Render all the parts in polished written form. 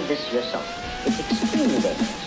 this yourself. It's extremely dangerous.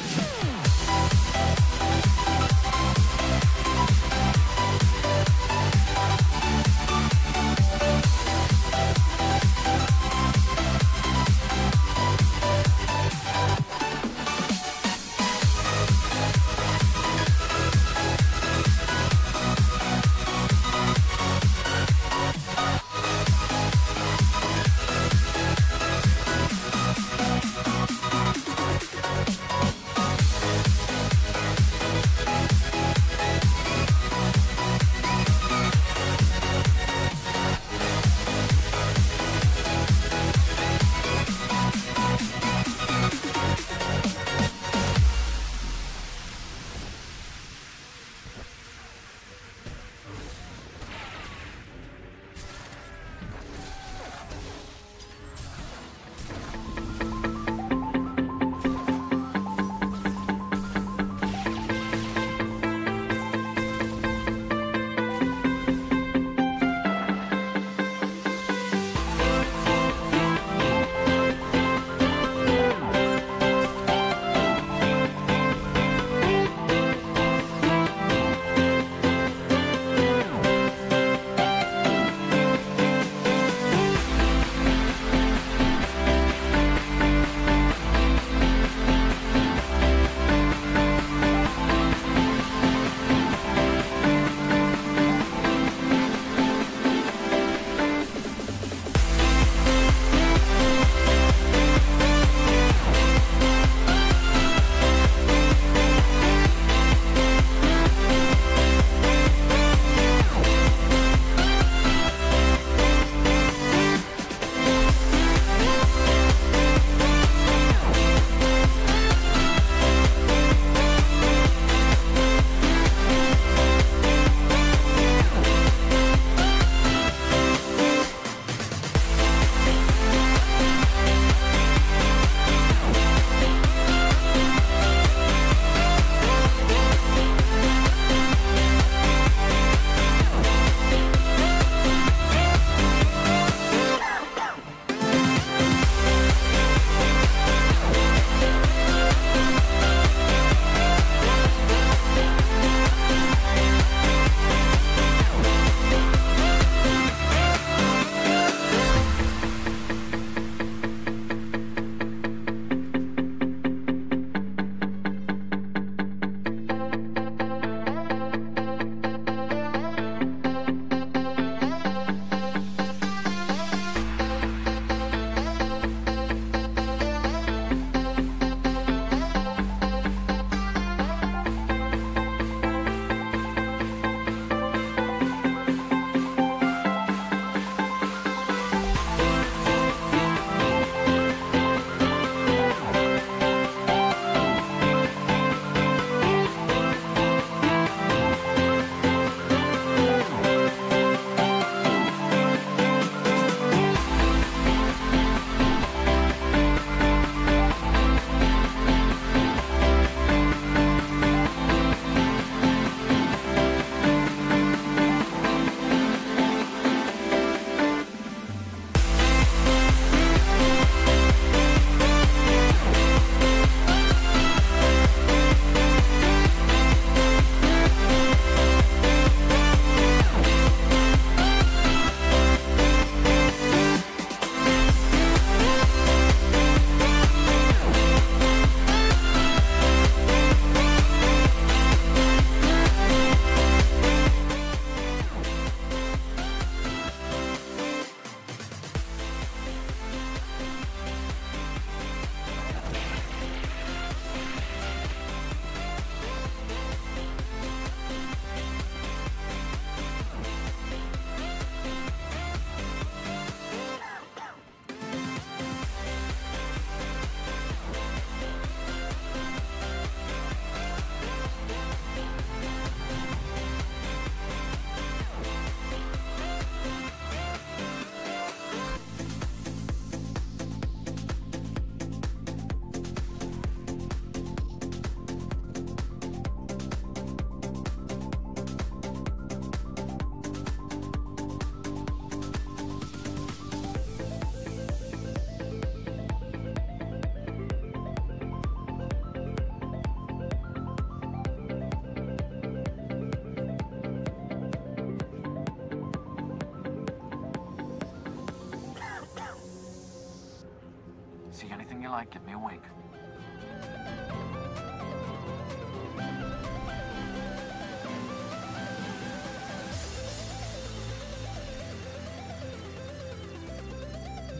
like, give me a wink.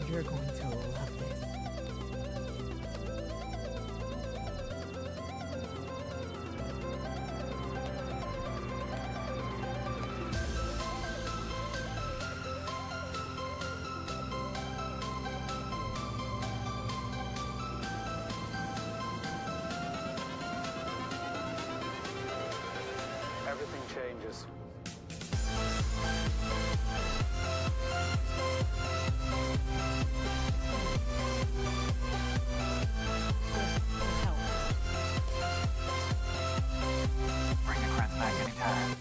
You're going to love this. Everything changes. Bring your friends back anytime.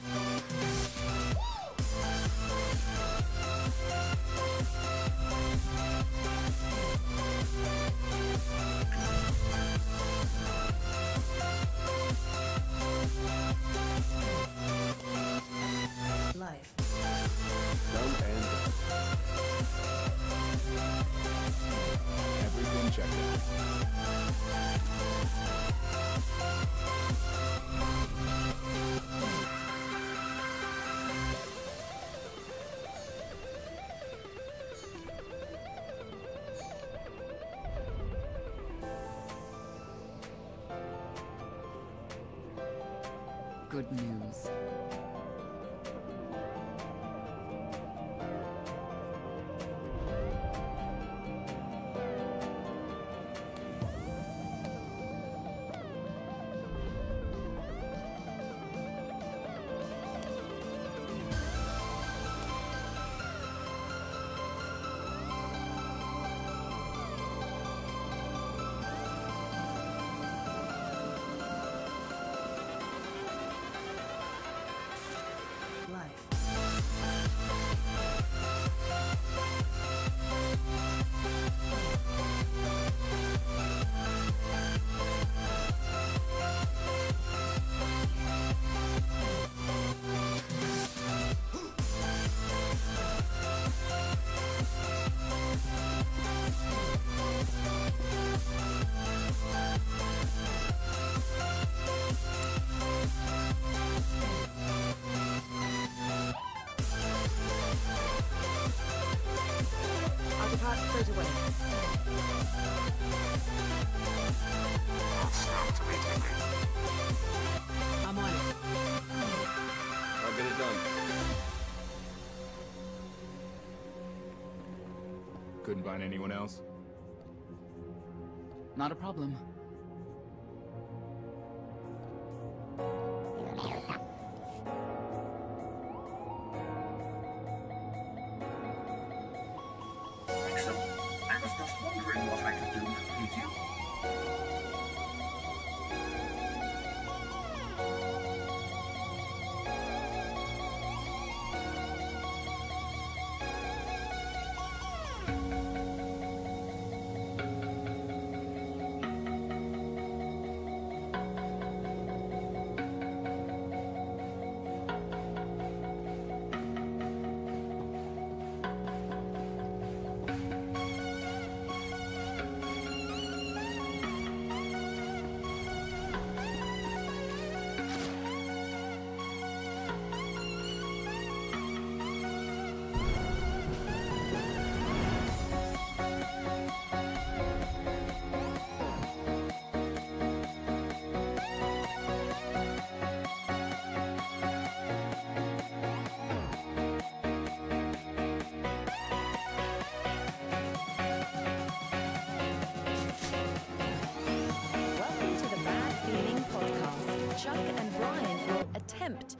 Life. Don't end it. Everything checked out. Good news. Life. I'll depart straight away. I'm on it. I'll get it done. Couldn't find anyone else? Not a problem. Excellent. I was just wondering what I could do to please you.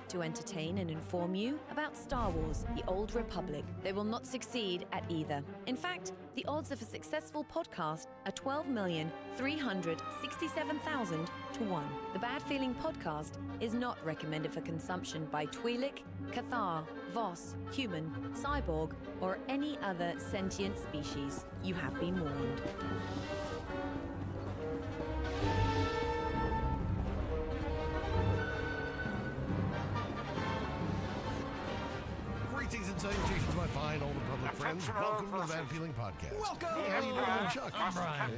To entertain and inform you about Star Wars, The Old Republic. They will not succeed at either. In fact, the odds of a successful podcast are 12,367,000 to 1. The Bad Feeling Podcast is not recommended for consumption by Twi'lek, Cathar, Voss, human, cyborg, or any other sentient species. You have been warned. Greetings and and salutations, my fine old Republic friends. Welcome to the Bad Feeling Podcast. Welcome! Hey, how you doing? I'm Chuck. I'm Brian.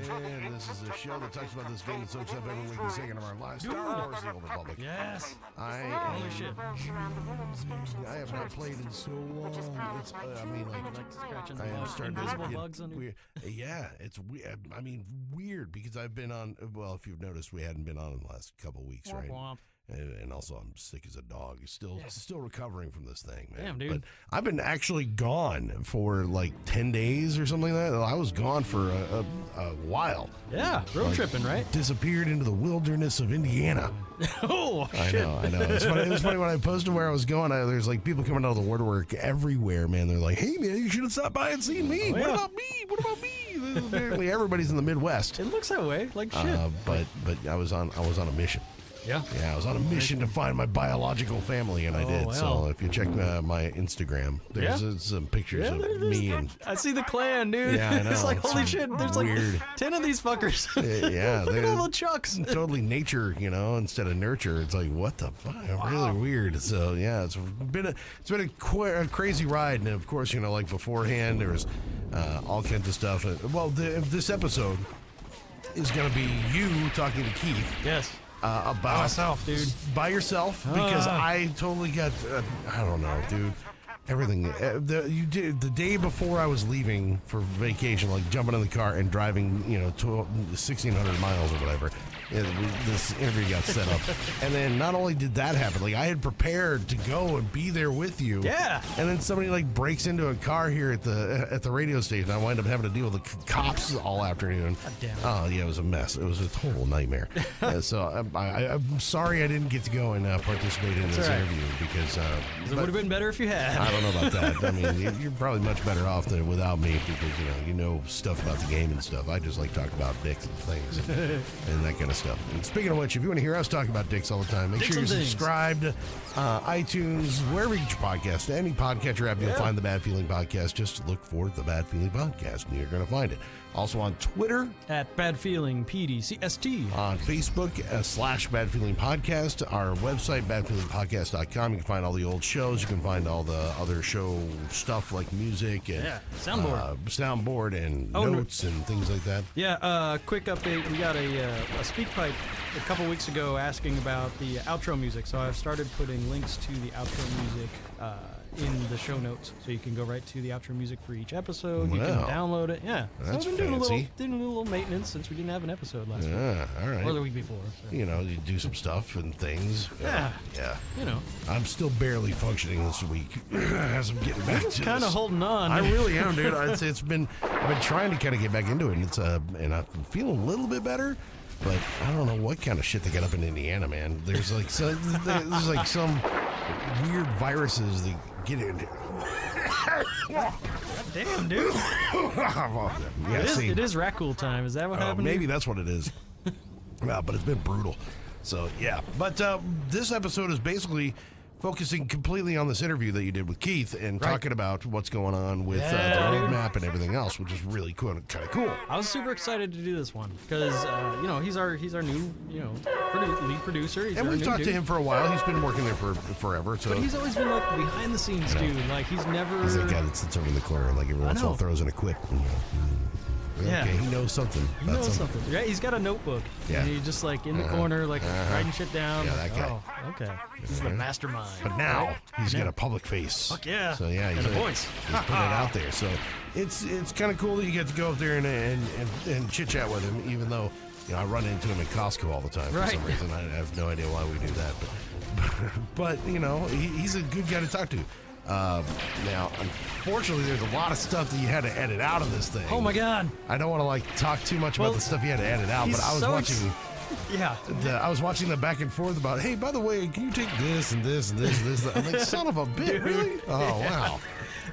And this is a show that talks about this game that soaks up every week and second of our lives. Star Wars, the Old Republic. Yes. Holy shit. I have not played in so long. It's, I mean, like Scratching the I am bugs, starting to invisible get bugs on you. weird. Yeah, it's weird. I mean, weird because I've been on. Well, if you've noticed, we hadn't been on in the last couple of weeks, right? Womp womp. And also, I'm sick as a dog. Still recovering from this thing, man. Damn, dude. But I've been actually gone for like 10 days or something like that. I was gone for a while. Yeah, road tripping, right? Disappeared into the wilderness of Indiana. Oh, I shit. know. It was funny when I posted where I was going. There's like people coming out of the woodwork everywhere, man. They're like, "Hey, man, you should have stopped by and seen me. Oh, What yeah. about me? What about me?" Apparently, everybody's in the Midwest. It looks that way, like shit. But I was on a mission. Yeah. Yeah, I was on a mission to find my biological family, and I did. wow. So if you check my Instagram, there's some pictures of me and. I see the clan, dude. Yeah, I know. It's like, It's holy shit, there's weird. like 10 of these fuckers. Yeah, Look at they're all the chucks. totally nature, instead of nurture. It's like what the fuck, really weird. So yeah, it's been a crazy ride, and of course, like beforehand there was all kinds of stuff. Well, this episode is going to be you talking to Keith. Yes. About myself, dude. By yourself, because I totally got I don't know, dude. Everything you did the day before I was leaving for vacation, like jumping in the car and driving, 1,600 miles or whatever. This interview got set up, and then not only did that happen, like I had prepared to go and be there with you. Yeah. And then somebody like breaks into a car here at the radio station. I wind up having to deal with the cops all afternoon. God damn it. Oh yeah, it was a mess. It was a total nightmare. So I'm sorry I didn't get to go and participate in this interview because It would have been better if you had. I don't know about that. I mean, you're probably much better off than without me because you know stuff about the game and stuff. I just like talking about dicks and things and that kind of stuff. And speaking of which, if you want to hear us talk about dicks all the time, make Dicks sure you're and things. subscribed, iTunes, wherever you get your podcast, any podcatcher app, you'll find the Bad Feeling Podcast. Just look for the Bad Feeling Podcast, and you're going to find it. Also on Twitter, At Bad Feeling PDCST. on Facebook / Bad Feeling Podcast, our website, badfeelingpodcast.com. You can find all the old shows. You can find all the other show stuff like music and soundboard and notes and things like that. Yeah, quick update. We got a speak pipe a couple weeks ago asking about the outro music. So I've started putting links to the outro music in the show notes, so you can go right to the outro music for each episode. You can download it. Yeah, That's so I've been fancy. doing a little maintenance since we didn't have an episode last week All right. or the week before. So. You do some stuff and things. Yeah. Yeah. I'm I'm still barely functioning this week as I'm getting back to kind of this. holding on. I really am, dude. I've been trying to kind of get back into it, and and I'm feeling a little bit better. But I don't know what kind of shit they got up in Indiana, man. There's like some weird viruses that get in. Damn, dude. Yeah, It is Raccool time. Is that what happened? maybe that's what it is. Well, but it's been brutal. So yeah, but this episode is basically focusing completely on this interview that you did with Keith and talking about what's going on with the roadmap and everything else, which is really cool, kind of cool. I was super excited to do this one because he's our new lead producer. He's And our we've new talked to dude. him for a while. He's been working there for forever. So But he's always been like behind the scenes dude. Like he's never. he's that guy that sits over in the corner and like every once in a while know. throws in a quip. Yeah. Okay, he knows something. He knows something. Yeah, he's got a notebook. Yeah. And he's just like in the corner, like writing shit down. Yeah, like, that guy. Oh, okay. He's the mastermind. But now he's got a public face. Fuck yeah. So yeah, he's And a voice. He's putting it out there. So it's kind of cool that you get to go up there and chit chat with him, even though I run into him at Costco all the time for some reason. I have no idea why we do that, but he's a good guy to talk to. Now, unfortunately, there's a lot of stuff that you had to edit out of this thing. Oh my god. I don't want to talk too much about the stuff you had to edit out, but I was watching. Yeah. I was watching the back and forth about, hey, by the way, can you take this and this and this and this? I'm like, son of a bitch, really? Oh, wow.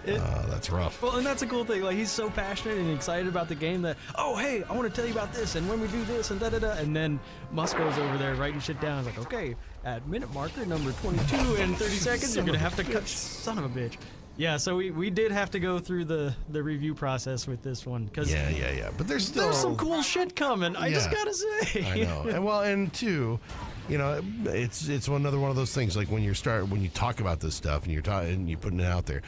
That's rough. Well, and that's a cool thing. Like, he's so passionate and excited about the game that, oh, hey, I want to tell you about this, and when we do this, and da-da-da. And then Musco's over there writing shit down. He's like, okay, at minute marker number 22 and 30 seconds, you're going to have to cut. Son of a bitch. Yeah, so we did have to go through the review process with this one. Cause Yeah. But there's some cool shit coming. I just got to say. I know. And two, it's another one of those things, like when you talk about this stuff and you're putting it out there,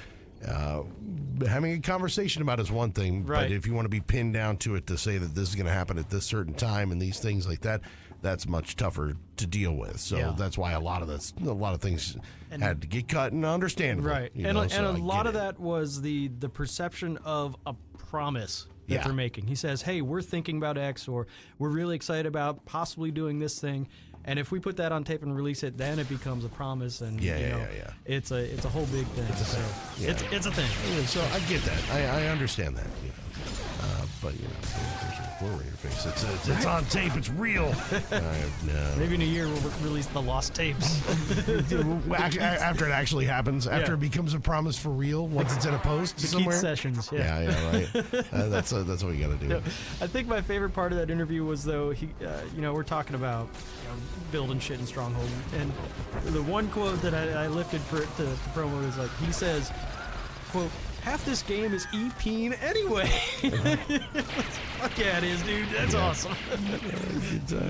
having a conversation about is one thing, Right. but if you want to be pinned down to it to say that this is going to happen at this certain time and these things like that, that's much tougher to deal with. So Yeah. that's why a lot of things had to get cut, and understandable. Right. you And, know, and so a I lot get of it. that was the perception of a promise that Yeah. they're making. He says, hey, we're thinking about X, or we're really excited about possibly doing this thing. And if we put that on tape and release it, then it becomes a promise. And Yeah, you yeah, know, yeah. It's a whole big thing. So Yeah. it's a thing. Yeah, so I get that. I understand that. You know. But you know, there's a blur in your face. It's on tape. It's real. No. Maybe in a year we'll release the lost tapes. After it actually happens, after Yeah. it becomes a promise for real, once it's in a post The somewhere. Keith sessions. Yeah. Yeah, right. That's what we got to do. I think my favorite part of that interview was, though, he, we're talking about building shit in Stronghold, and the one quote that I lifted for it to promo is like, he says, quote, half this game is EPing anyway. Fuck yeah, it is, dude. That's awesome.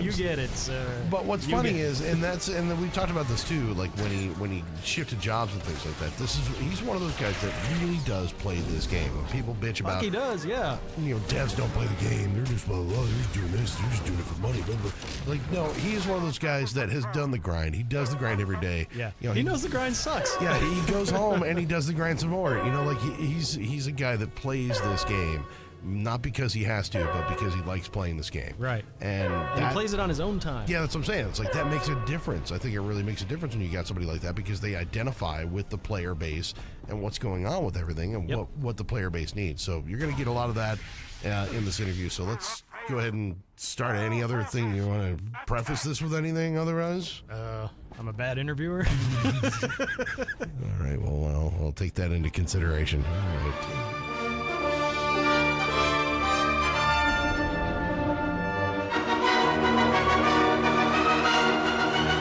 You get it, sir. But what's You funny get it. is, and then we talked about this too, like when he shifted jobs and things like that. He's one of those guys that really does play this game. When people bitch about, Fuck, he does, yeah. you know, devs don't play the game. They're just they're just doing this. They're just doing it for money. Blah, blah. Like, no, he is one of those guys that has done the grind. He does the grind every day. Yeah. You know, He knows the grind sucks. Yeah, he goes home and he does the grind some more. You know, like he's a guy that plays this game not because he has to, but because he likes playing this game. Right. And And he plays it on his own time. yeah, that's what I'm saying. It's like that makes a difference. I think it really makes a difference when you got somebody like that, because they identify with the player base and what's going on with everything and Yep. what the player base needs. So you're going to get a lot of that in this interview. So let's go ahead and start. Any other thing you want to preface this with? Anything otherwise? I'm a bad interviewer. All right. Well, I'll take that into consideration. All right.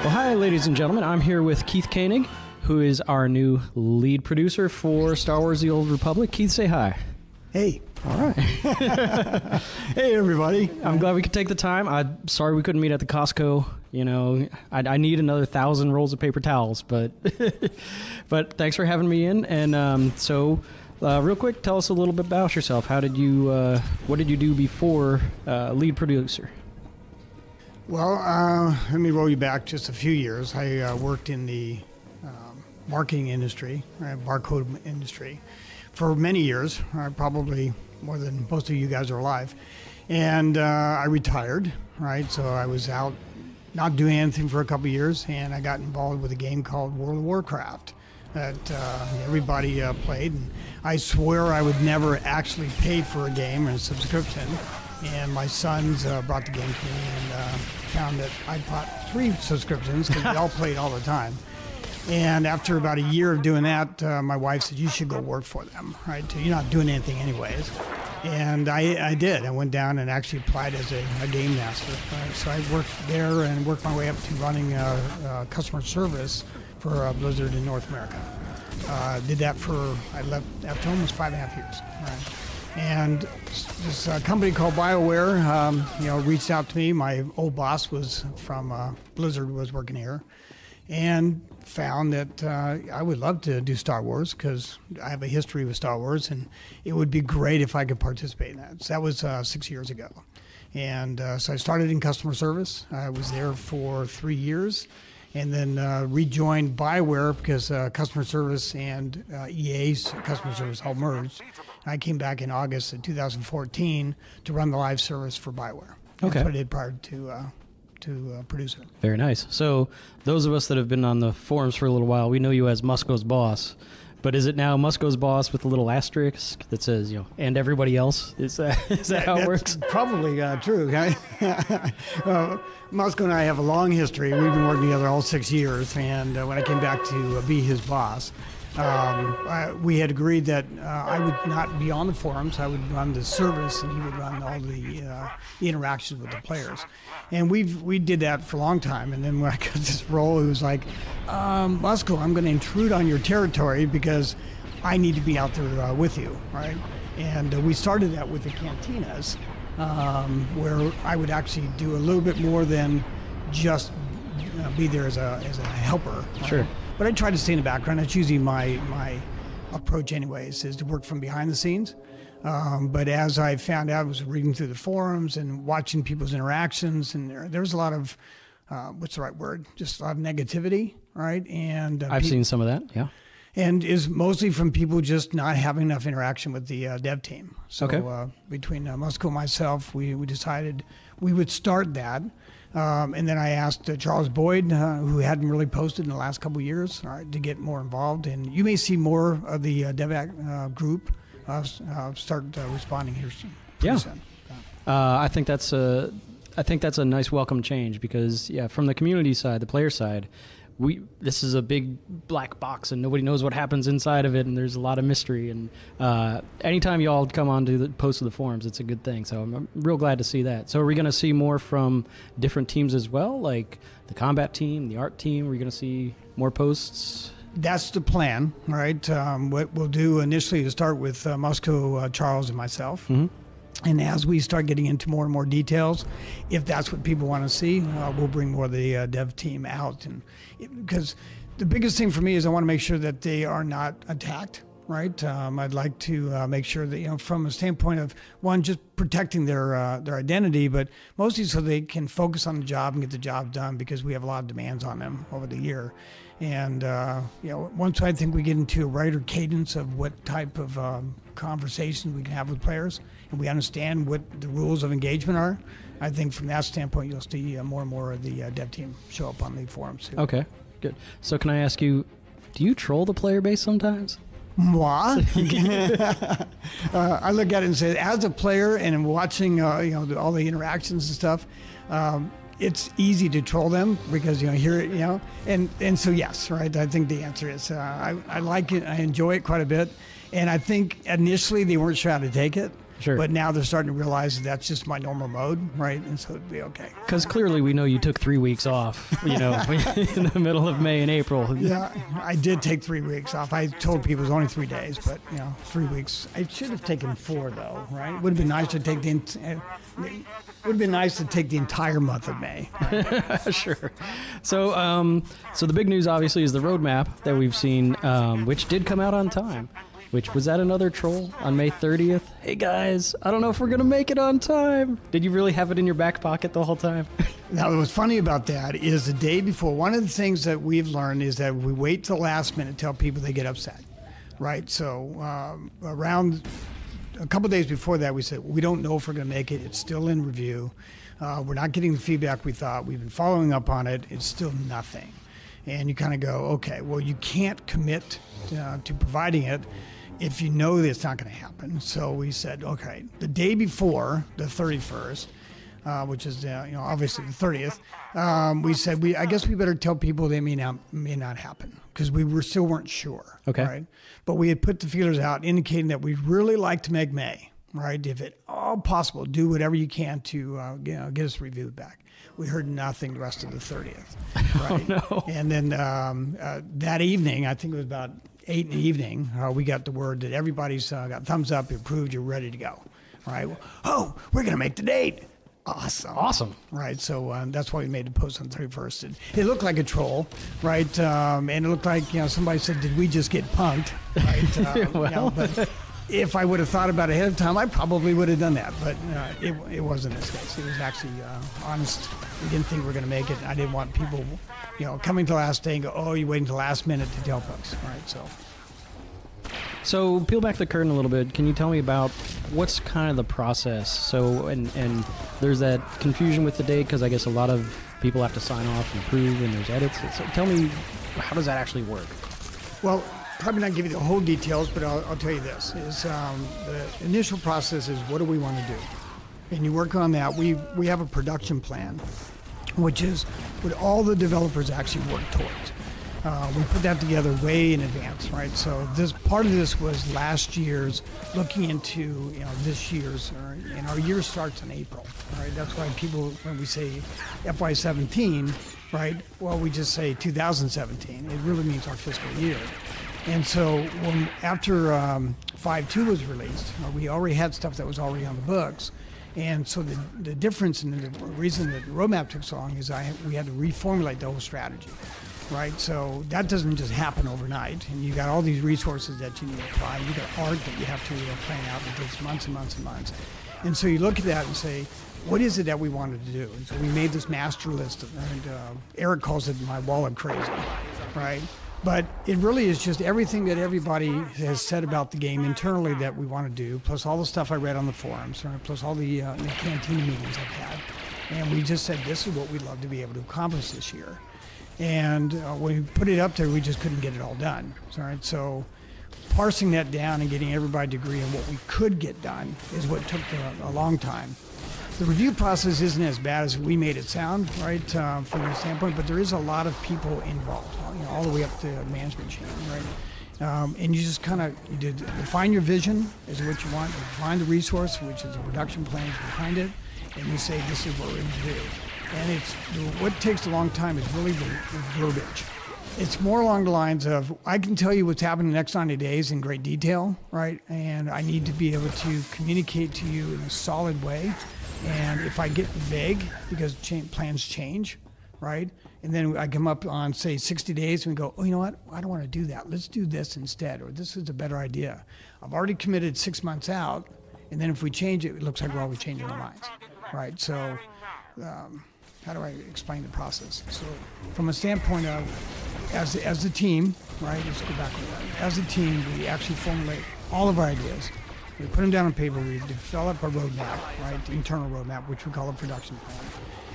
Well, hi, ladies and gentlemen. I'm here with Keith Koenig, who is our new lead producer for Star Wars The Old Republic. Keith, say hi. Hey. All right. Hey, everybody. I'm glad we could take the time. I'm sorry we couldn't meet at the Costco. You know, I need another 1,000 rolls of paper towels, but but thanks for having me in. And real quick, tell us a little bit about yourself. What did you do before lead producer? Well, let me roll you back just a few years. I worked in the marketing industry, barcode industry, for many years, probably more than most of you guys are alive. And I retired, right? So I was out not doing anything for a couple of years, and I got involved with a game called World of Warcraft that everybody played. And I swear I would never actually pay for a game or a subscription. And my sons brought the game to me and found that I bought 3 subscriptions because we all played all the time. And after about a year of doing that, my wife said, you should go work for them, right? So you're not doing anything anyways. And I did. I went down and actually applied as a game master. Right? So I worked there and worked my way up to running customer service for Blizzard in North America. Did that I left after almost 5.5 years. Right? And this company called BioWare, reached out to me. My old boss was from Blizzard, was working here, and found that I would love to do Star Wars because I have a history with Star Wars, and it would be great if I could participate in that. So that was 6 years ago. And so I started in customer service. I was there for 3 years, and then rejoined BioWare because customer service and EA's customer service all merged. I came back in August of 2014 to run the live service for BioWare. Okay. That's what I did prior to producer. Very nice. So those of us that have been on the forums for a little while, we know you as Musco's boss. But is it now Musco's boss with a little asterisk that says, and everybody else? Is that how it works? Probably true. Musco and I have a long history. We've been working together all 6 years. And when I came back to be his boss, we had agreed that I would not be on the forums. I would run the service, and he would run all the interactions with the players. And we did that for a long time. And then when I got this role, it was like, Musco, I'm going to intrude on your territory because I need to be out there with you, right? And we started that with the cantinas, where I would actually do a little bit more than just be there as a helper. Right? Sure. But I try to stay in the background. That's usually my approach anyways, is to work from behind the scenes. But as I found out, I was reading through the forums and watching people's interactions, and there was a lot of, what's the right word? Just a lot of negativity, right? And I've seen some of that, yeah. And is mostly from people just not having enough interaction with the dev team. So between Musco and myself, we decided we would start that. And then I asked Charles Boyd, who hadn't really posted in the last couple of years, to get more involved. And you may see more of the DevAct group start responding here soon. Yeah. I think that's a nice welcome change because, from the community side, the player side, this is a big black box and nobody knows what happens inside of it, and there's a lot of mystery. And anytime y'all come on to the post of the forums, it's a good thing. So I'm real glad to see that. So are we going to see more from different teams as well, like the combat team, the art team? Are we going to see more posts? That's the plan, right? What we'll do initially is start with Musco, Charles, and myself. Mm-hmm. And as we start getting into more and more details, if that's what people want to see, we'll bring more of the dev team out. And because the biggest thing for me is I want to make sure that they are not attacked, right? I'd like to make sure that, from a standpoint of, one, just protecting their identity, but mostly so they can focus on the job and get the job done, because we have a lot of demands on them over the year. And, once I think we get into a writer cadence of what type of conversations we can have with players, and we understand what the rules of engagement are, I think from that standpoint, you'll see more and more of the dev team show up on the forums too. Okay, good. So can I ask you, do you troll the player base sometimes? Moi? I look at it and say, as a player and watching, all the interactions and stuff, it's easy to troll them because, hear it, and so yes, right. I think the answer is, I like it. I enjoy it quite a bit. And I think initially they weren't sure how to take it. Sure. But now they're starting to realize that's just my normal mode, right? And so it'd be okay. Because clearly we know you took 3 weeks off, in the middle of May and April. Yeah, I did take 3 weeks off. I told people it was only 3 days, but 3 weeks. I should have taken 4 though, right? It would have been nice to take the entire month of May. Right? Sure. So, so the big news obviously is the roadmap that we've seen, which did come out on time. Was that another troll on May 30th? Hey guys, I don't know if we're going to make it on time. Did you really have it in your back pocket the whole time? Now, what's funny about that is the day before, one of the things that we've learned is that we wait till the last minute to tell people they get upset, right? So around a couple days before that, we said, we don't know if we're going to make it. It's still in review. We're not getting the feedback we thought. We've been following up on it. It's still nothing. And you kind of go, okay, well, you can't commit to providing it if you know that it's not going to happen. So we said, okay, the day before, the 31st, which is obviously the 30th, we said I guess we better tell people they may not happen, because we still weren't sure. Okay. Right? But we had put the feelers out indicating that we'd really like to make May, right? If at all possible, do whatever you can to get us reviewed back. We heard nothing the rest of the 30th. Right? Oh, no. And then that evening, I think it was about 8 in the evening, we got the word that everybody's got thumbs up, approved, you're ready to go. Right? Oh, we're going to make the date. Awesome. Right. So that's why we made the post on the 31st. It looked like a troll, right? And it looked like, somebody said, did we just get punked? Right? Well. But if I would have thought about it ahead of time, I probably would have done that. But it wasn't this case. It was actually honest. We didn't think we were going to make it. I didn't want people, coming to the last day and go, oh, you waiting until the last minute to tell folks. Right. So peel back the curtain a little bit. Can you tell me about what's kind of the process? So, and there's that confusion with the date because I guess a lot of people have to sign off and approve and there's edits. So tell me, how does that actually work? Well, probably not give you the whole details, but I'll tell you this. Is the initial process is what do we want to do? And you work on that. We have a production plan, which is what all the developers actually work towards. We put that together way in advance, right? So this part of this was last year's looking into this year's, and our year starts in April, right? That's why people, when we say FY17, right? Well, we just say 2017. It really means our fiscal year. And so after 5.2 was released, we already had stuff that was already on the books. And so the difference and the reason that the roadmap took so long is we had to reformulate the whole strategy. right? So that doesn't just happen overnight. And you got all these resources that you need to apply. You got art that you have to plan out that takes months and months and months. And so you look at that and say, what is it that we wanted to do? And so we made this master list, and Eric calls it my wall of crazy, right? But it really is just everything that everybody has said about the game internally that we want to do, plus all the stuff I read on the forums, right? Plus all the cantina meetings I've had. And we just said, this is what we'd love to be able to accomplish this year. And when we put it up there, we just couldn't get it all done. Right? So parsing that down and getting everybody to agree on what we could get done is what took a long time. The review process isn't as bad as we made it sound, right, from the standpoint, but there is a lot of people involved, all the way up the management chain, right? And you just kind of define your vision is what you want, define the resource, which is the production plans behind it, and you say, this is what we're going to do. And what takes a long time is really the verbiage. It's more along the lines of, I can tell you what's happening in the next 90 days in great detail, right? And I need to be able to communicate to you in a solid way. And if I get vague, because plans change, right? And then I come up on, say, 60 days and we go, oh, you know what? I don't want to do that. Let's do this instead, or this is a better idea. I've already committed 6 months out, and then if we change it, it looks like we're always changing our minds, right? So how do I explain the process? So from a standpoint of, as a team, right? Let's go back with that. As a team, we actually formulate all of our ideas. We put them down on paper, we develop a roadmap, right, the internal roadmap, which we call a production plan.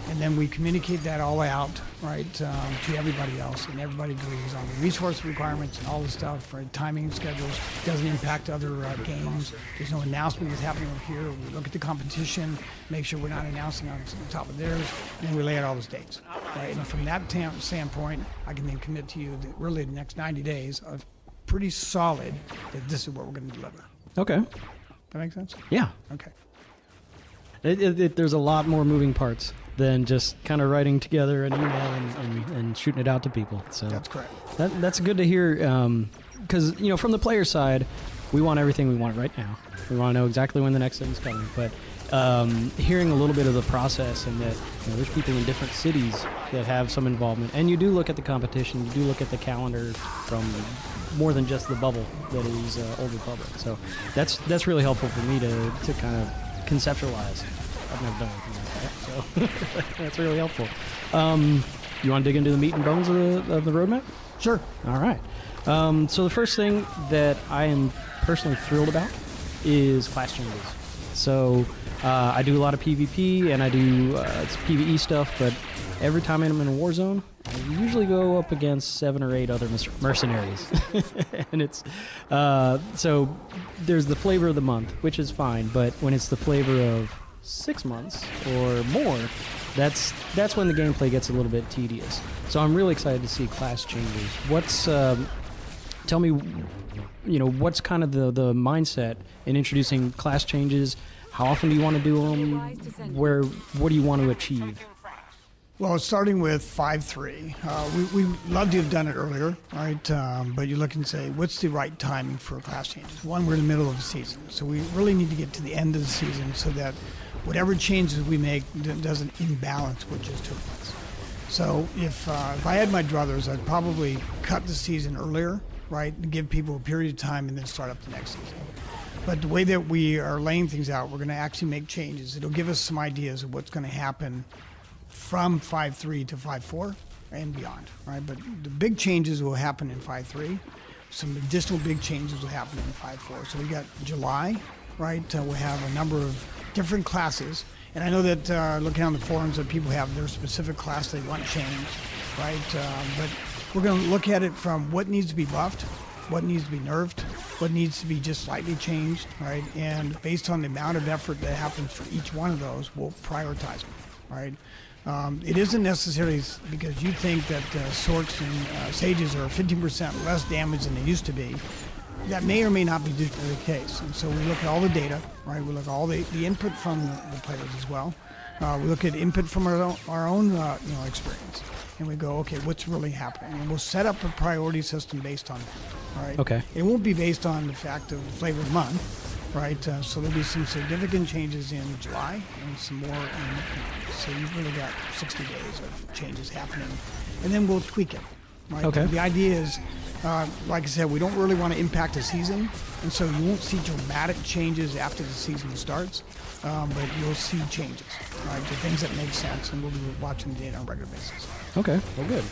And then we communicate that all out, right, to everybody else, and everybody agrees on the resource requirements and all the stuff, right, timing schedules, doesn't impact other games. There's no announcement that's happening over here. We look at the competition, make sure we're not announcing on the top of theirs, and then we lay out all those dates, right? And from that standpoint, I can then commit to you that really the next 90 days are pretty solid that this is what we're going to deliver. Okay. That make sense? Yeah. Okay. There's a lot more moving parts than just kind of writing together an email and shooting it out to people. So that's correct. That's good to hear, because from the player side, we want everything we want right now. We want to know exactly when the next thing's coming. But hearing a little bit of the process, and that there's people in different cities that have some involvement, and you do look at the competition, you do look at the calendar from more than just the bubble that is Old Republic. So that's really helpful for me to kind of conceptualize. I've never done anything like that, so that's really helpful. You want to dig into the meat and bones of the roadmap? Sure. All right. So the first thing that I am personally thrilled about is class changes. So I do a lot of PvP, and I do it's PvE stuff, but every time I'm in a war zone, I usually go up against 7 or 8 other mercenaries. And it's so there's the flavor of the month, which is fine, but when it's the flavor of 6 months or more, that's when the gameplay gets a little bit tedious. So I'm really excited to see class changes. What's tell me, what's kind of the mindset in introducing class changes? How often do you want to do them? What do you want to achieve? Well, starting with 5.3, we love to have done it earlier, right? But you look and say, what's the right timing for class changes? One, we're in the middle of the season, so we really need to get to the end of the season so that whatever changes we make doesn't imbalance what just took place. So if I had my druthers, I'd probably cut the season earlier, right, and give people a period of time and then start up the next season. But the way that we are laying things out, we're going to actually make changes. It'll give us some ideas of what's going to happen from 5.3 to 5.4 and beyond, right? But the big changes will happen in 5.3. Some additional big changes will happen in 5.4. So we got July, right? We'll have a number of different classes. And I know that looking on the forums that people have their specific class they want changed, right? But we're going to look at it from what needs to be buffed, what needs to be nerfed, what needs to be just slightly changed, right? And based on the amount of effort that happens for each one of those, we'll prioritize them, right? It isn't necessarily because you think that sorts and sages are 15% less damage than they used to be. That may or may not be the case. And so we look at all the data, right? We look at all the input from the players as well. We look at input from our own experience. And we go, okay, what's really happening? And we'll set up a priority system based on that, all right? Okay. It won't be based on the fact of the flavor of the month, right? So there'll be some significant changes in July and some more in, so you've really got 60 days of changes happening. And then we'll tweak it, Right? Okay. The idea is, like I said, we don't really want to impact the season, and so you won't see dramatic changes after the season starts, but you'll see changes, right? The things that make sense, and we'll be watching the data on a regular basis. Okay, well, good.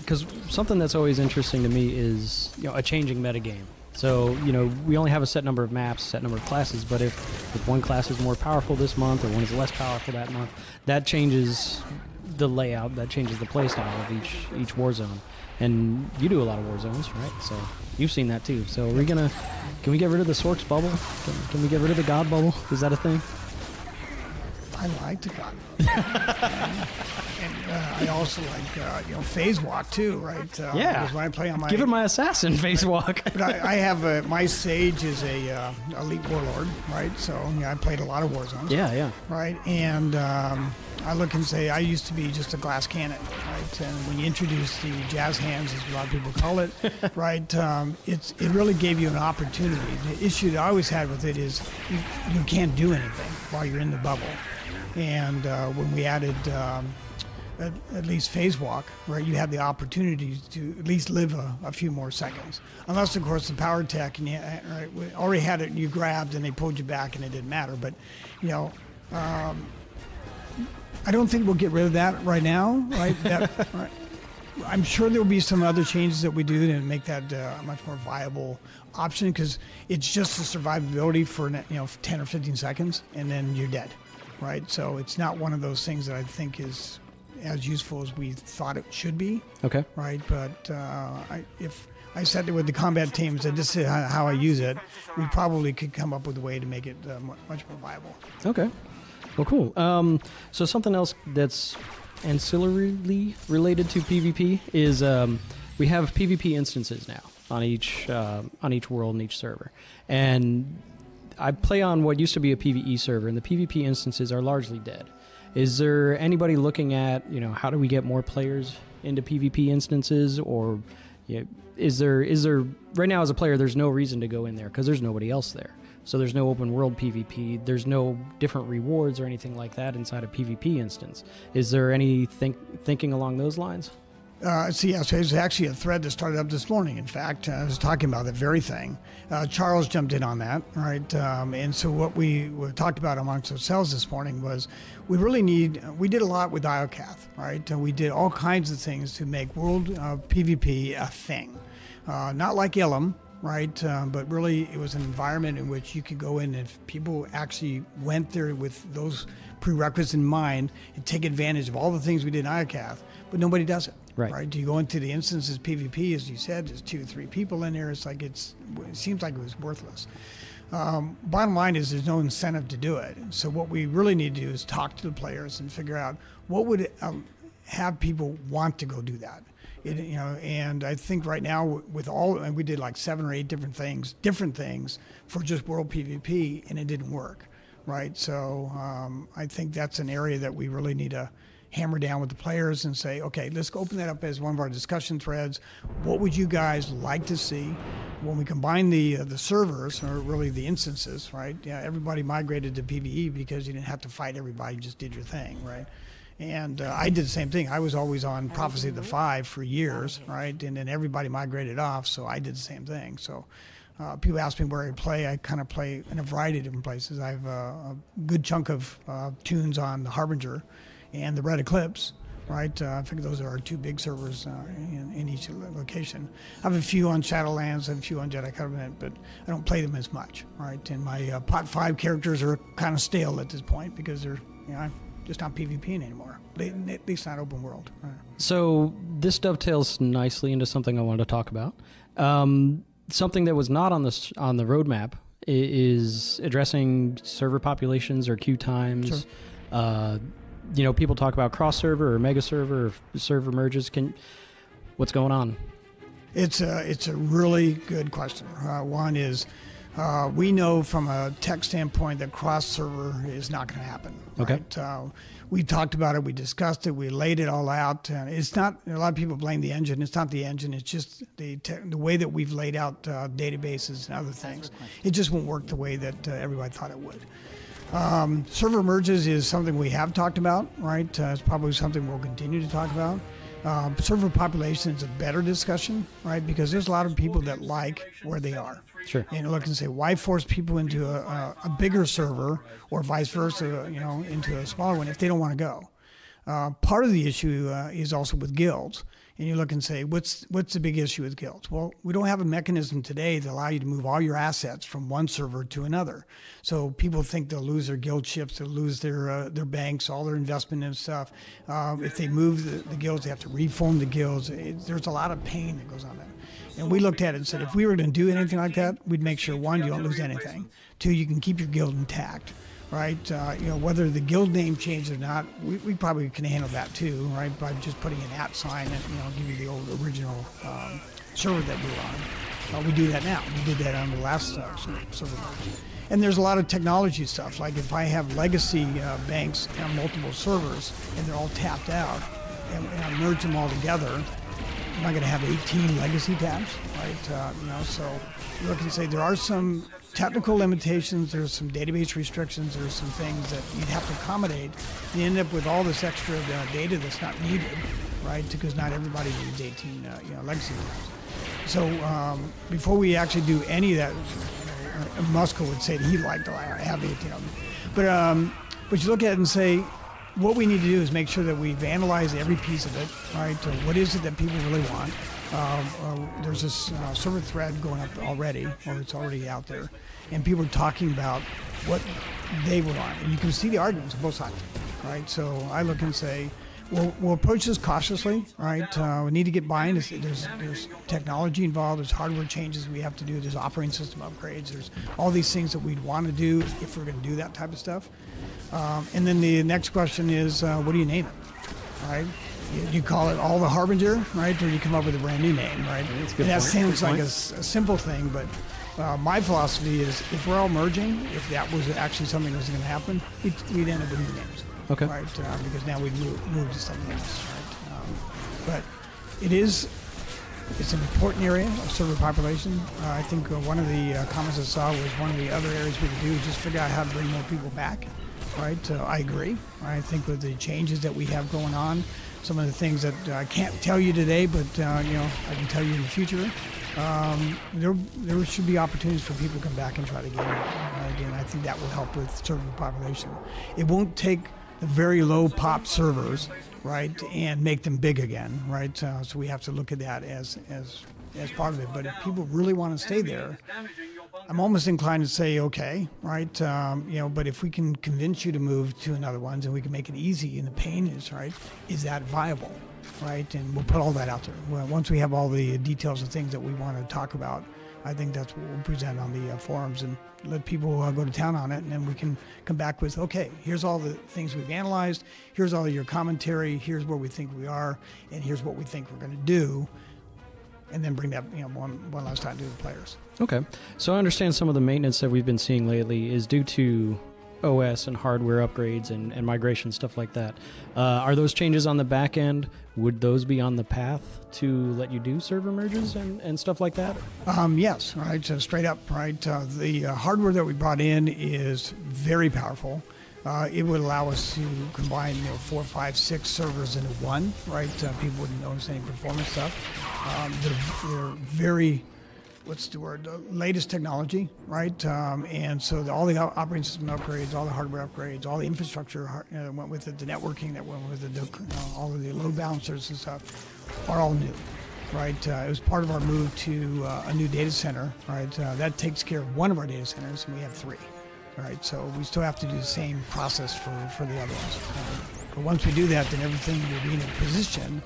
Because something that's always interesting to me is a changing metagame. So we only have a set number of maps, set number of classes, but if one class is more powerful this month or one is less powerful that month, that changes the layout, that changes the play style of each war zone. And you do a lot of war zones, right? So you've seen that too. So can we get rid of the Sorks bubble? Can we get rid of the God bubble? Is that a thing? I like the God. And I also like phase walk too, right? Yeah. Because when I play on my Give it my assassin phase walk. But I have my sage is a elite warlord, right? So I played a lot of war zones. Yeah. Right, and I look and say I used to be just a glass cannon, right? And when you introduce the jazz hands, as a lot of people call it, right? It really gave you an opportunity. The issue that I always had with it is you can't do anything while you're in the bubble. And when we added at least phase walk, right, you had the opportunity to at least live a few more seconds. Unless, of course, the power tech, and right, we already had it, and you grabbed, and they pulled you back, and it didn't matter. But, I don't think we'll get rid of that right now, right? Right. I'm sure there will be some other changes that we do to make that a much more viable option, because it's just the survivability for 10 or 15 seconds, and then you're dead, right? So it's not one of those things that I think is as useful as we thought it should be. Okay. Right, but if I sat there with the combat team and said, this is how I use it, we probably could come up with a way to make it much more viable. Okay. Well, cool. So something else that's ancillarily related to PvP is we have PvP instances now on each world and each server, and I play on what used to be a PvE server, and the PvP instances are largely dead. Is there anybody looking at how do we get more players into PvP instances, or is there right now as a player there's no reason to go in there because there's nobody else there? So there's no open world PvP, there's no different rewards or anything like that inside a PvP instance. Is there any thinking along those lines? So there's actually a thread that started up this morning. In fact, I was talking about that very thing. Charles jumped in on that, right? And so what we talked about amongst ourselves this morning was we did a lot with IOCATH, right? We did all kinds of things to make world PvP a thing. Not like Ilum, right? But really it was an environment in which you could go in, and if people actually went there with those prerequisites in mind and take advantage of all the things we did in IOCATH, but nobody does it. Right. Do you go into the instances PvP, as you said, there's 2 or 3 people in there. It's like it seems like it was worthless. Bottom line is there's no incentive to do it. So what we really need to do is talk to the players and figure out what would have people want to go do that. And I think right now and we did like 7 or 8 different things for just world PvP, and it didn't work, right? So I think that's an area that we really need to hammer down with the players and say, okay, let's open that up as one of our discussion threads. What would you guys like to see when we combine the servers, or really the instances, right? Yeah, everybody migrated to PvE because you didn't have to fight everybody, you just did your thing, right? And I did the same thing. I was always on Prophecy of the Five for years, right? And then everybody migrated off, so I did the same thing. So people ask me where I play. I kind of play in a variety of different places. I have a good chunk of tunes on the Harbinger and the Red Eclipse, right? I think those are our 2 big servers in each location. I have a few on Shadowlands and a few on Jedi Covenant, but I don't play them as much, right? And my Pot 5 characters are kind of stale at this point because they're just not PvP anymore, at least not open world. Right? So this dovetails nicely into something I wanted to talk about. Something that was not on the roadmap is addressing server populations or queue times. Sure. People talk about cross server or mega server or server merges. What's going on? It's a really good question. One is we know from a tech standpoint that cross server is not going to happen. Okay. Right? We talked about it. We discussed it. We laid it all out. And it's not. A lot of people blame the engine. It's not the engine. It's just the way that we've laid out databases and other things. It just won't work the way that everybody thought it would. Server merges is something we have talked about, right? It's probably something we'll continue to talk about. Server population is a better discussion, right? Because there's a lot of people that like where they are. Sure. And look and say, why force people into a bigger server or vice versa, into a smaller one if they don't want to go? Part of the issue is also with guilds. And you look and say, what's the big issue with guilds? Well, we don't have a mechanism today that allow you to move all your assets from one server to another. So people think they'll lose their guild ships, they'll lose their banks, all their investment and stuff. If they move the guilds, they have to reform the guilds. There's a lot of pain that goes on there. And we looked at it and said, if we were going to do anything like that, we'd make sure, one, you don't lose anything. Two, you can keep your guild intact. Right, whether the guild name changes or not, we probably can handle that too, right? By just putting an @ sign and give you the old original server that you're on. We do that now. We did that on the last server merge. And there's a lot of technology stuff. Like if I have legacy banks on multiple servers and they're all tapped out, and I merge them all together, am I going to have 18 legacy tabs, right? So you look and say there are some technical limitations, there's some database restrictions, there's some things that you'd have to accommodate. You end up with all this extra data that's not needed, right? Because not everybody needs 18 legacy tabs. So before we actually do any of that, Musko would say that he'd like to have 18 of them. But you look at it and say, what we need to do is make sure that we've analyzed every piece of it, right? So what is it that people really want? There's this server thread going up already, or it's already out there, and people are talking about what they would want. And you can see the arguments on both sides, right? So I look and say, we'll approach this cautiously, right? We need to get buy-in. There's technology involved. There's hardware changes we have to do. There's operating system upgrades. There's all these things that we'd want to do if we're going to do that type of stuff. And then the next question is, what do you name it, right? You call it all the Harbinger, right? Or you come up with a brand new name, right? And that sounds like a simple thing, but my philosophy is if we're all merging, if that was actually something that was going to happen, we'd end up with new names. Okay. Right? Because now we'd move to something else, right? But it's an important area of server population. I think one of the comments I saw was one of the other areas we could do is just figure out how to bring more people back, right? I agree. I think with the changes that we have going on, some of the things that I can't tell you today, but I can tell you in the future. There should be opportunities for people to come back and try to get it. Again, I think that will help with server population. It won't take the very low pop servers, right, and make them big again, right? So we have to look at that as part of it. But if people really want to stay there, I'm almost inclined to say, okay, right? But if we can convince you to move to another one, and we can make it easy, and the pain is right, is that viable, right? And we'll put all that out there. Well, once we have all the details of things that we want to talk about, I think that's what we'll present on the forums and let people go to town on it, and then we can come back with, okay, here's all the things we've analyzed, here's all your commentary, here's where we think we are, and here's what we think we're going to do, and then bring that one last time to the players. Okay. So I understand some of the maintenance that we've been seeing lately is due to OS and hardware upgrades and migration, stuff like that. Are those changes on the back end? Would those be on the path to let you do server merges and stuff like that? Yes, right. So straight up, right. The hardware that we brought in is very powerful. It would allow us to combine 4, 5, 6 servers into one, right? People wouldn't notice any performance stuff. They're very, latest technology, right? And so all the operating system upgrades, all the hardware upgrades, all the infrastructure that went with it, the networking that went with it, all of the load balancers and stuff are all new, right? It was part of our move to a new data center, right? That takes care of one of our data centers, and we have 3. All right, so we still have to do the same process for the other ones. But once we do that, then everything will be in a position.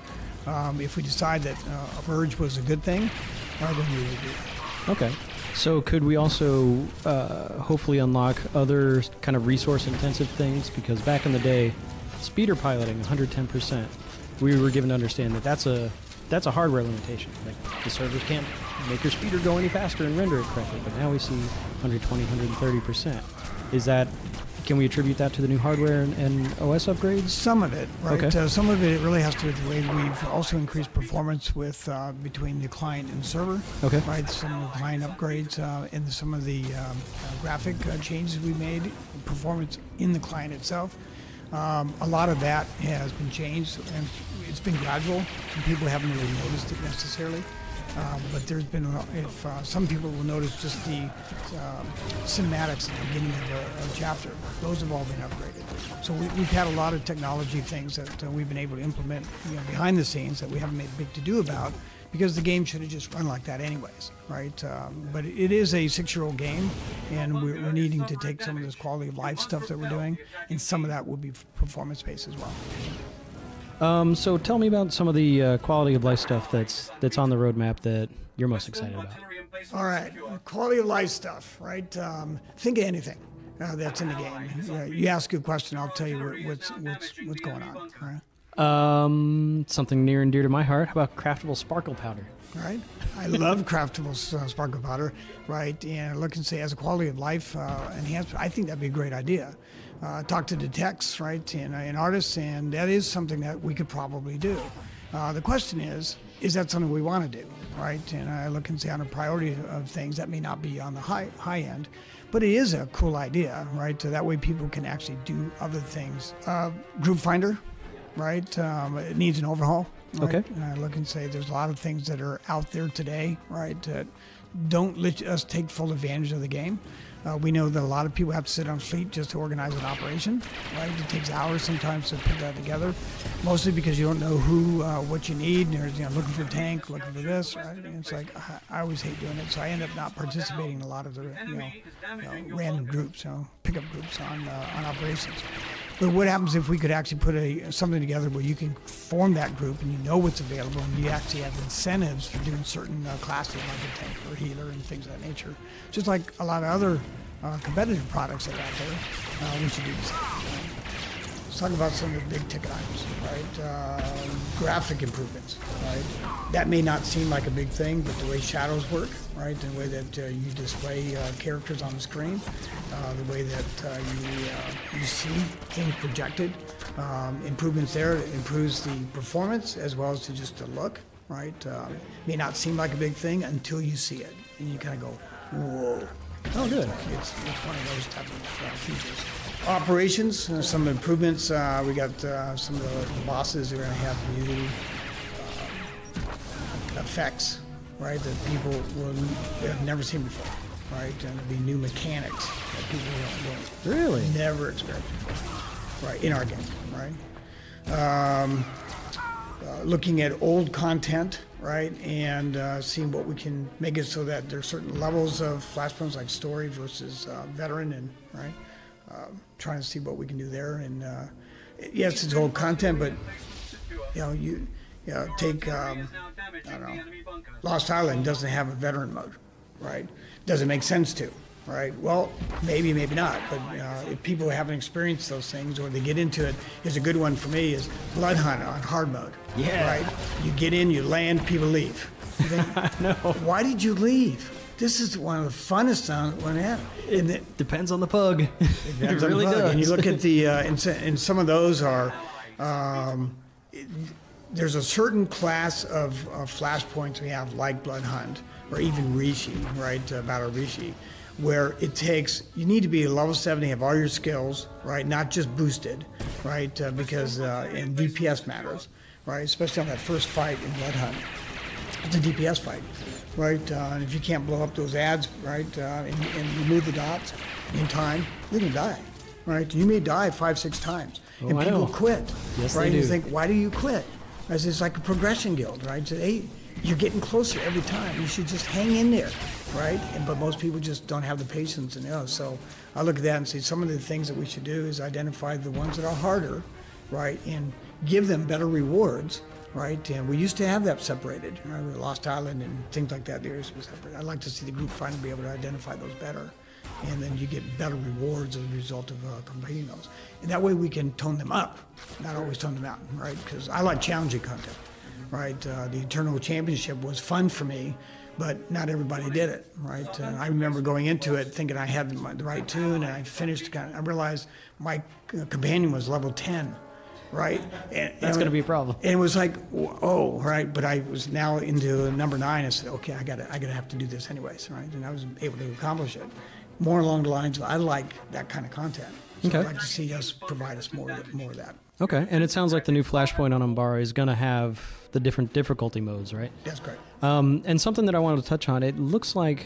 If we decide that a merge was a good thing, then we will do that. Okay. So could we also hopefully unlock other kind of resource-intensive things? Because back in the day, speeder piloting, 110%, we were given to understand that that's a hardware limitation. Like the servers can't make your speeder go any faster and render it correctly. But now we see 120, 130%. Can we attribute that to the new hardware and OS upgrades? Some of it, right? Okay. Some of it really has to do with the way we've also increased performance with between the client and server. Okay. Right. Some of the client upgrades and some of the graphic changes we made, performance in the client itself. A lot of that has been changed, and it's been gradual. Some people haven't really noticed it necessarily. But there's been, some people will notice just the cinematics at the beginning of a chapter. Those have all been upgraded. So we've had a lot of technology things that we've been able to implement behind the scenes that we haven't made a big to-do about, because the game should have just run like that anyways, right? But it is a 6-year-old game, and we're needing to take some of this quality of life stuff that we're doing, and some of that will be performance-based as well. So tell me about some of the quality of life stuff that's on the roadmap that you're most excited about. All right, quality of life stuff, right? Think of anything that's in the game. You ask a question, I'll tell you what's going on. Right? Something near and dear to my heart. How about craftable sparkle powder? Right, I love craftable sparkle powder. Right, and look and say as a quality of life enhancement, I think that'd be a great idea. Talk to the techs, right, and artists, and that is something that we could probably do. The question is that something we want to do, right? And I look and say on a priority of things that may not be on the high end, but it is a cool idea, right? So that way people can actually do other things. Group Finder, right? It needs an overhaul. Right? Okay. And I look and say there's a lot of things that are out there today, right, that don't let us take full advantage of the game. We know that a lot of people have to sit on fleet just to organize an operation, right? It takes hours sometimes to put that together, mostly because you don't know what you need. There's, looking for a tank, looking for this, right? And it's like, I always hate doing it, so I end up not participating in a lot of the, random groups, pickup groups on operations. But what happens if we could actually put something together where you can form that group and you know what's available, and you actually have incentives for doing certain classes like a tank or healer and things of that nature, just like a lot of other competitive products that are out there. We should do the same. Let's talk about some of the big ticket items, right? Graphic improvements, right? That may not seem like a big thing, but the way shadows work, right? The way that you display characters on the screen, the way that you see things projected, improvements there. It improves the performance as well as to just the look, right? May not seem like a big thing until you see it, and you kind of go, whoa. Oh, good. It's one of those type of features. Operations, some improvements. We got some of the bosses are going to have new effects, right, that people have never seen before, right? And there'll be new mechanics that people don't Really? never experienced before, right, in our game, right? Looking at old content, right, and seeing what we can make it so that there's certain levels of flashpoints like story versus veteran, and right, trying to see what we can do there. And yes, it's old content, but take I don't know, Lost Island doesn't have a veteran mode, right? Doesn't make sense to. Right. Well, maybe not. But if people haven't experienced those things or they get into it, here's a good one for me: is Blood Hunt on hard mode. Yeah. Right. You get in, you land, people leave. You think, I know. why did you leave? This is one of the funnest one to have. It depends on the pug. It really does. And you look at the and some of those are. There's a certain class of flashpoints we have, like Blood Hunt or even Rishi, right? Battle Rishi, where you need to be a level 70, have all your skills, right? Not just boosted, right? Because and DPS matters, right? Especially on that first fight in Blood Hunt. It's a DPS fight, right? And if you can't blow up those ads, right, and remove the dots in time, you're gonna die, right? You may die 5-6 times, and I people know. quit, Yes, right? they And you do. think, why do you quit? It's like a progression guild, right? So, hey, you're getting closer every time. You should just hang in there, right? But most people just don't have the patience, and so I look at that and say some of the things that we should do is identify the ones that are harder, right, and give them better rewards, right? And we used to have that separated, right? With Lost Island and things like that. They're separate. I'd like to see the group finally be able to identify those better, and then you get better rewards as a result of completing those. And that way we can tone them up, not always tone them out, right? Because I like challenging content. Right, the Eternal Championship was fun for me, but not everybody did it. Right, I remember going into it thinking I had the right tune, and I finished. I realized my companion was level 10. Right, and That's going to be a problem. And it was like, oh, right. But I was now into number 9. I said, okay, I gotta have to do this anyways, right? And I was able to accomplish it. More along the lines of I like that kind of content. So Okay. I'd like to see us provide us more of that. Okay, and it sounds like the new Flashpoint on Umbara is going to have the different difficulty modes, right? That's correct. And something that I wanted to touch on, it looks like,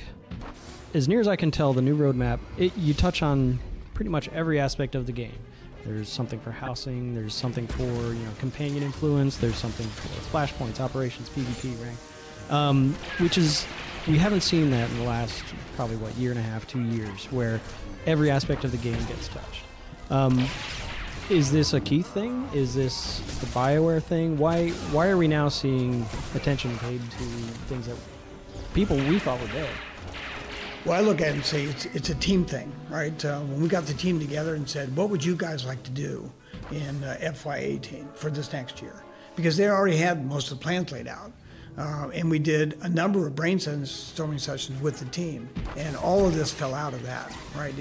as near as I can tell, the new roadmap, you touch on pretty much every aspect of the game. There's something for housing, there's something for companion influence, there's something for flashpoints, operations, PvP, rank, which is, we haven't seen that in the last probably, year and a half, 2 years, where every aspect of the game gets touched. Is this a Keith thing? Is this the BioWare thing? Why are we now seeing attention paid to things that people we thought were dead? Well, I look at it and say it's a team thing, right? When we got the team together and said, what would you guys like to do in FY18 for this next year? Because they already had most of the plans laid out. And we did a number of brainstorming sessions with the team, and all of this fell out of that, right?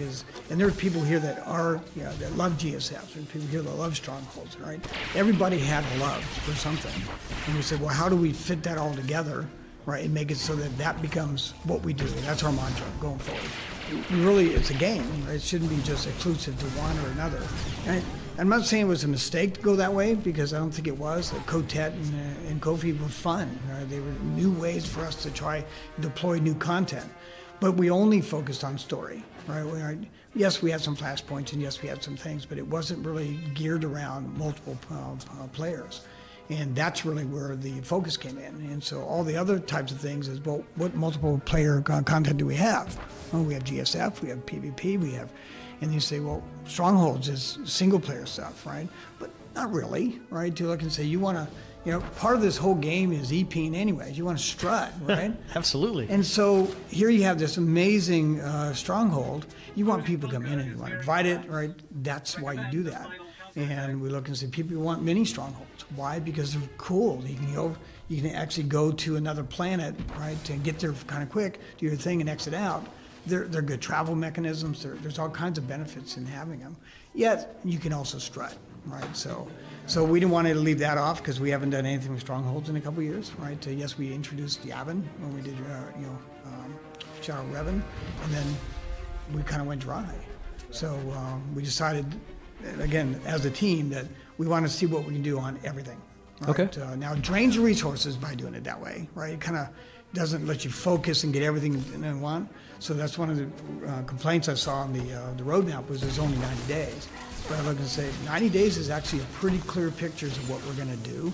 And there are people here that are, that love GSFs, and people here that love strongholds, right? Everybody had a love for something, and we said, well, how do we fit that all together, right, and make it so that that becomes what we do? And that's our mantra going forward. Really, it's a game, right? It shouldn't be just exclusive to one or another. And I'm not saying it was a mistake to go that way, because I don't think it was. Kotet and Kofi were fun. They were new ways for us to try deploy new content. But we only focused on story, right? Yes, we had some flashpoints, and yes, we had some things, but it wasn't really geared around multiple players. And that's really where the focus came in. And so all the other types of things is, well, what multiple player content do we have? Well, we have GSF, we have PvP, we have, and you say, well, Strongholds is single player stuff, right? But not really, right? To look and say, you want to, part of this whole game is EPing anyways. You want to strut, right? Absolutely. And so here you have this amazing Stronghold. You want people to come in and you want to invite it, right? That's why you do that. And we look and say, people want mini Strongholds. Why? Because they're cool. You can actually go to another planet, right, to get there kind of quick, do your thing, and exit out. They're good travel mechanisms. There's all kinds of benefits in having them. Yet you can also strut, right? So we didn't want to leave that off, because we haven't done anything with Strongholds in a couple of years, right? Yes, we introduced Yavin when we did Shadow Revan, and then we kind of went dry. So we decided, again, as a team, that we want to see what we can do on everything. Right? Okay. Now, it drains your resources by doing it that way, right? It kind of doesn't let you focus and get everything in one. So that's one of the complaints I saw on the roadmap, was there's only 90 days. But I look and say 90 days is actually a pretty clear pictures of what we're going to do,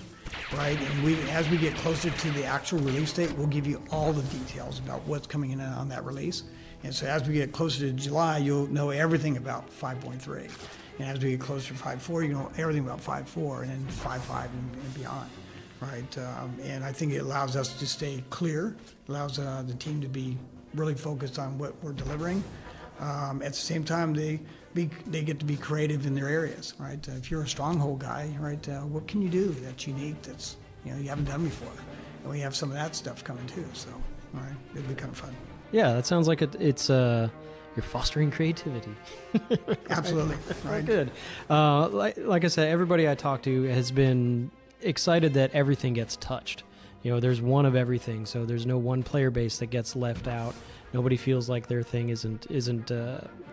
right? And as we get closer to the actual release date, we'll give you all the details about what's coming in on that release. And so as we get closer to July, you'll know everything about 5.3. And as we get closer to 5.4, you know everything about 5.4, and then 5.5 and beyond, right? And I think it allows us to stay clear, allows the team to be really focused on what we're delivering. At the same time, they get to be creative in their areas, right? If you're a Stronghold guy, right, what can you do that's unique, that's you haven't done before? And we have some of that stuff coming too, so all right, it'll be kind of fun. Yeah, that sounds like it's you're fostering creativity. Absolutely, right. Good. Like I said, everybody I talked to has been excited that everything gets touched. There's one of everything, so there's no one player base that gets left out. Nobody feels like their thing isn't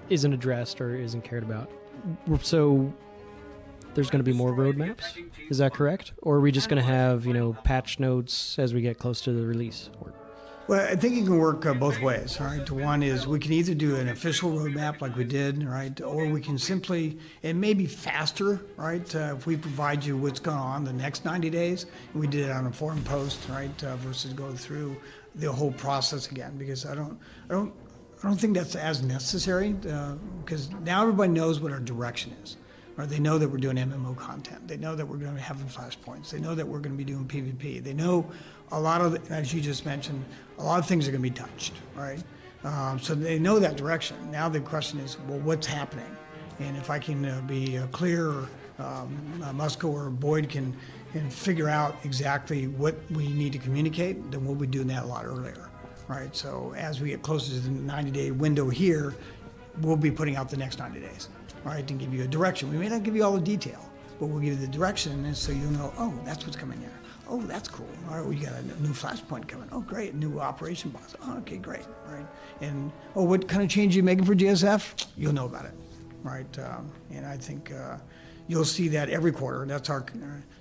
addressed or isn't cared about. So there's going to be more roadmaps. Is that correct? Or are we just going to have patch notes as we get close to the release? Well, I think it can work both ways, right? One is we can either do an official roadmap like we did, right? Or we can simply, it may be faster, right? If we provide you what's going on the next 90 days, and we did it on a forum post, right? Versus go through the whole process again, because I don't think that's as necessary, because now everybody knows what our direction is. Right? They know that we're doing MMO content. They know that we're going to be having flashpoints. They know that we're going to be doing PvP. They know a lot of, as you just mentioned, a lot of things are going to be touched, right? So they know that direction. Now the question is, well, what's happening? And if I can be clear, or Musco or Boyd can figure out exactly what we need to communicate, then we'll be doing that a lot earlier, right? So as we get closer to the 90-day window here, we'll be putting out the next 90 days. Right, and give you a direction. We may not give you all the detail, but we'll give you the direction, and so you'll know, oh, that's what's coming here. Oh, that's cool. All right, we got a new flashpoint coming. Oh, great, new operation boss. Oh, okay, great, right. And, oh, what kind of change are you making for GSF? You'll know about it. right? And I think you'll see that every quarter. That's our.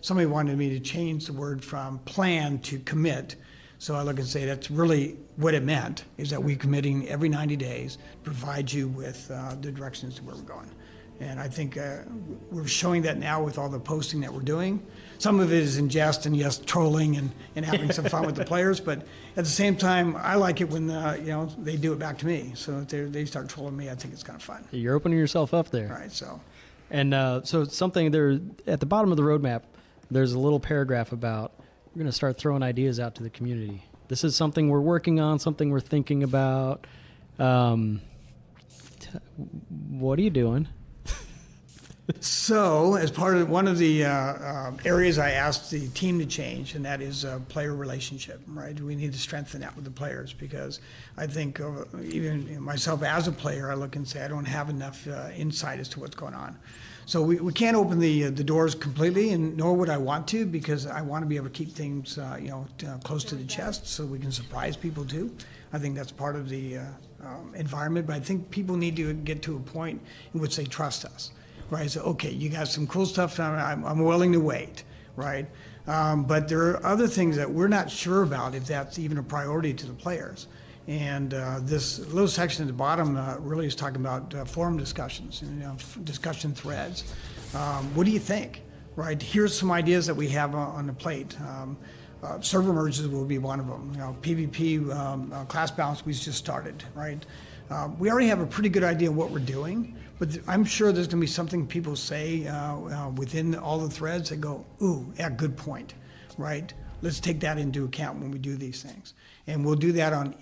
Somebody wanted me to change the word from plan to commit. So I look and say that's really what it meant, is that we're committing every 90 days to provide you with the directions to where we're going. And I think we're showing that now with all the posting that we're doing. Some of it is in jest and yes, trolling and having some fun with the players. But at the same time, I like it when they do it back to me. So if they start trolling me, I think it's kind of fun. You're opening yourself up there. Right. So. And so something there at the bottom of the roadmap, there's a little paragraph about we're going to start throwing ideas out to the community. This is something we're working on, something we're thinking about. What are you doing? So, as part of one of the areas I asked the team to change, and that is player relationship, right? We need to strengthen that with the players, because I think even myself as a player, I look and say I don't have enough insight as to what's going on. So we can't open the doors completely, and nor would I want to, because I want to be able to keep things close to the chest so we can surprise people too. I think that's part of the environment, but I think people need to get to a point in which they trust us. Right, so okay, you got some cool stuff. I'm willing to wait, right? But there are other things that we're not sure about if that's even a priority to the players. And this little section at the bottom really is talking about forum discussions, discussion threads. What do you think? Right, here's some ideas that we have on the plate. Server merges will be one of them. PvP class balance we just started, right? We already have a pretty good idea of what we're doing, but I'm sure there's going to be something people say within all the threads that go, ooh, yeah, good point, right? Let's take that into account when we do these things. And we'll do that on